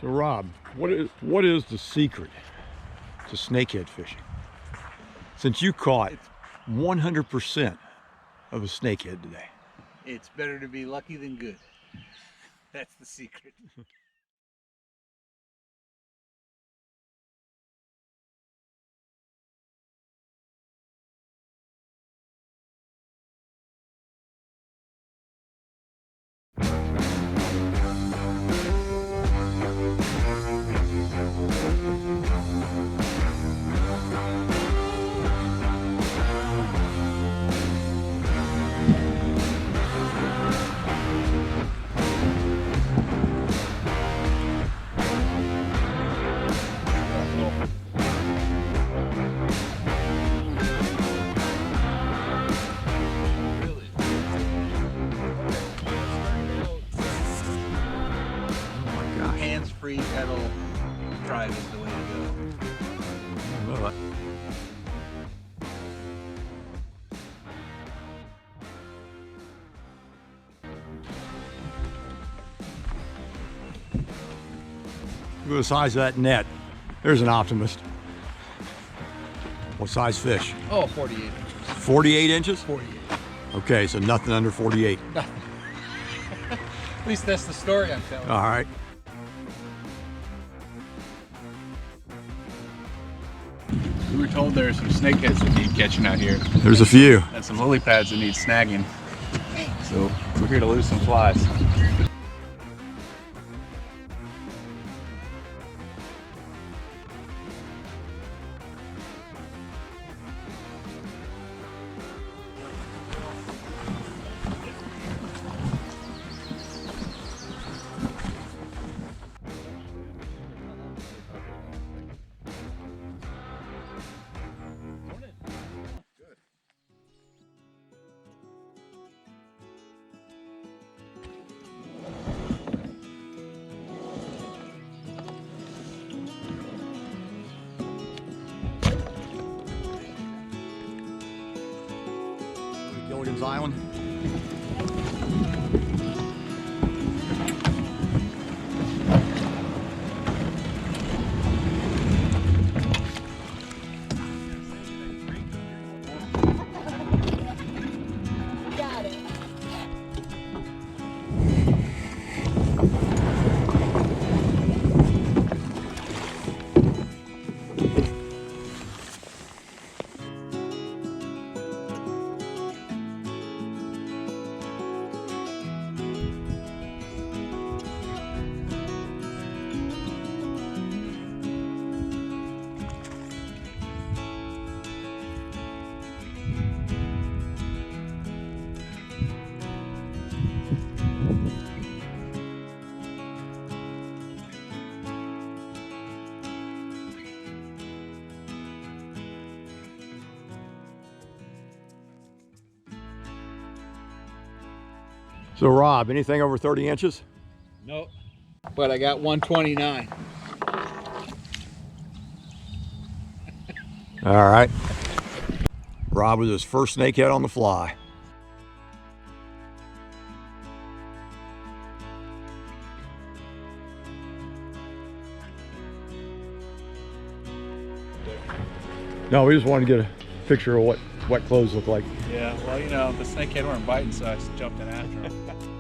So Rob, what is the secret to snakehead fishing? Since you caught 100% of a snakehead today. It's better to be lucky than good. That's the secret. Hands-free pedal drive is the way to go. Look at the size of that net. There's an optimist. What size fish? Oh, 48 inches. 48 inches? 48. Okay, so nothing under 48. At least that's the story I'm telling. All right. We were told there are some snakeheads that need catching out here. There's a few. And some lily pads that need snagging. So we're here to lose some flies. Gilligan's Island. Got it. So Rob, anything over 30 inches? Nope. But I got 129. All right. Rob with his first snakehead on the fly. No, we just wanted to get a picture of what wet clothes look like. Yeah, well, you know, the snakehead weren't biting, so I just jumped in after him.